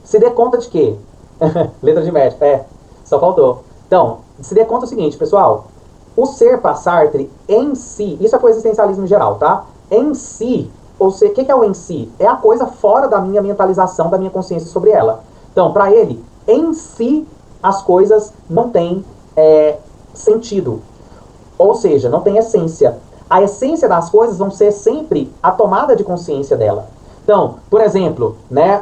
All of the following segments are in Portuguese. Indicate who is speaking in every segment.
Speaker 1: Se dê conta de quê? Letra de médico, só faltou. Então, se dê conta o seguinte, pessoal. O ser para Sartre, em si, isso é pro existencialismo em geral, tá? Em si, ou seja, o que é o em si? É a coisa fora da minha mentalização, da minha consciência sobre ela. Então, para ele, em si, as coisas não têm sentido. Ou seja, não tem essência. A essência das coisas vão ser sempre a tomada de consciência dela. Então, por exemplo, né,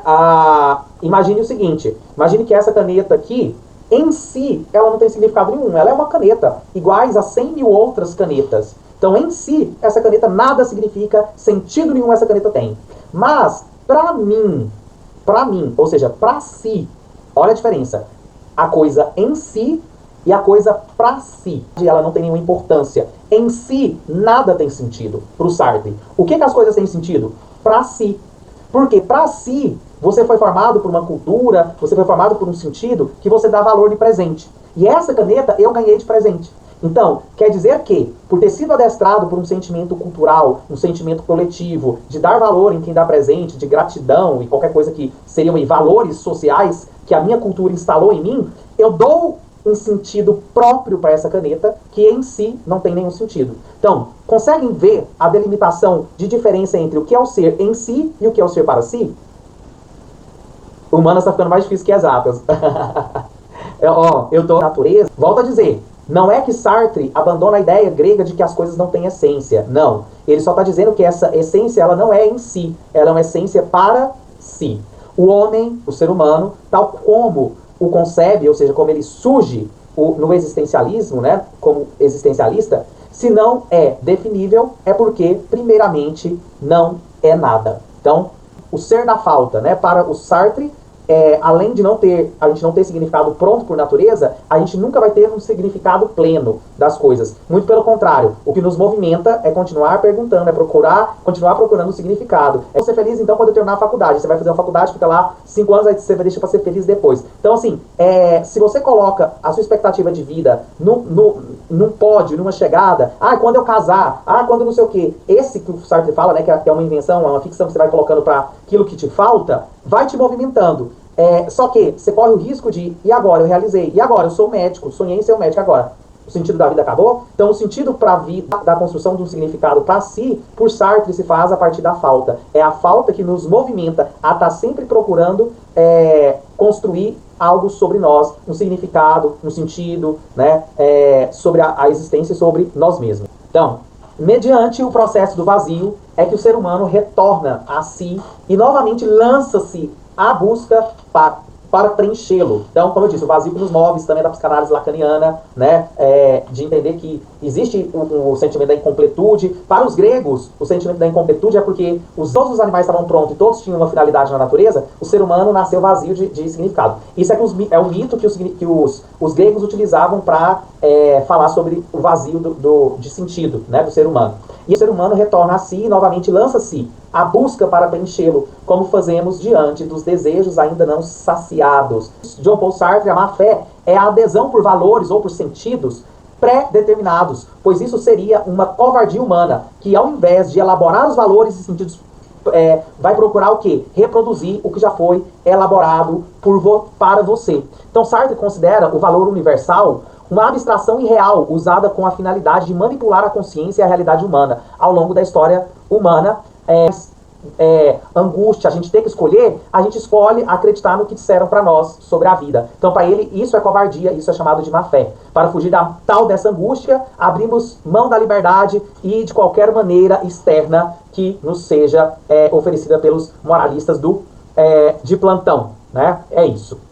Speaker 1: imagine o seguinte, imagine que essa caneta aqui, em si, ela não tem significado nenhum. Ela é uma caneta, iguais a 100 mil outras canetas. Então, em si, essa caneta nada significa, sentido nenhum essa caneta tem. Mas, para mim, ou seja, para si, olha a diferença. A coisa em si e a coisa para si. Ela não tem nenhuma importância. Em si, nada tem sentido para o Sartre. O que as coisas têm sentido? Para si. Porque para si, você foi formado por uma cultura, você foi formado por um sentido que você dá valor de presente. E essa caneta eu ganhei de presente. Então, quer dizer que, por ter sido adestrado por um sentimento cultural, um sentimento coletivo, de dar valor em quem dá presente, de gratidão e qualquer coisa que seriam valores sociais que a minha cultura instalou em mim, eu dou um sentido próprio para essa caneta que em si não tem nenhum sentido. Então, conseguem ver a delimitação de diferença entre o que é o ser em si e o que é o ser para si? Humanas está ficando mais difícil que exatas. Eu tô na natureza. Volto a dizer, não é que Sartre abandona a ideia grega de que as coisas não têm essência. Não. Ele só está dizendo que essa essência ela não é em si. Ela é uma essência para si. O homem, o ser humano, tal como o concebe, ou seja, como ele surge no existencialismo, né, como existencialista, se não é definível, é porque, primeiramente, não é nada. Então, o ser da falta, né, para o Sartre, além de a gente não ter significado pronto por natureza, a gente nunca vai ter um significado pleno das coisas. Muito pelo contrário, o que nos movimenta é continuar perguntando, continuar procurando o significado. É ser feliz então quando eu terminar a faculdade. Você vai fazer uma faculdade, fica lá 5 anos, aí você vai deixar para ser feliz depois. Então assim, se você coloca a sua expectativa de vida num pódio, numa chegada, quando eu casar, quando não sei o que, esse que o Sartre fala, né, que é uma invenção, é uma ficção que você vai colocando para aquilo que te falta, vai te movimentando. Só que você corre o risco de, e agora eu realizei, e agora eu sou médico, sonhei em ser um médico agora. O sentido da vida acabou? Então o sentido para a vida, da construção de um significado para si, por Sartre se faz a partir da falta. É a falta que nos movimenta a estar sempre procurando construir algo sobre nós, um significado, um sentido, né, sobre a existência e sobre nós mesmos. Então, mediante o processo do vazio, é que o ser humano retorna a si e novamente lança-se à busca para preenchê-lo. Então, como eu disse, o vazio que nos move, isso também é da psicanálise lacaniana, né, de entender que existe o sentimento da incompletude. Para os gregos, o sentimento da incompletude é porque todos os animais estavam prontos e todos tinham uma finalidade na natureza, o ser humano nasceu vazio de significado. Isso é um mito que os gregos utilizavam para falar sobre o vazio de sentido, né, do ser humano. E o ser humano retorna a si e novamente lança-se à busca para preenchê-lo, como fazemos diante dos desejos ainda não saciados. John Paul Sartre, a má-fé é a adesão por valores ou por sentidos pré-determinados, pois isso seria uma covardia humana, que ao invés de elaborar os valores e sentidos, vai procurar o quê? Reproduzir o que já foi elaborado para você. Então Sartre considera o valor universal uma abstração irreal usada com a finalidade de manipular a consciência e a realidade humana. Ao longo da história humana, angústia, a gente tem que escolher, a gente escolhe acreditar no que disseram para nós sobre a vida. Então, para ele, isso é covardia, isso é chamado de má fé. Para fugir dessa angústia, abrimos mão da liberdade e de qualquer maneira externa que nos seja oferecida pelos moralistas de plantão, né? É isso.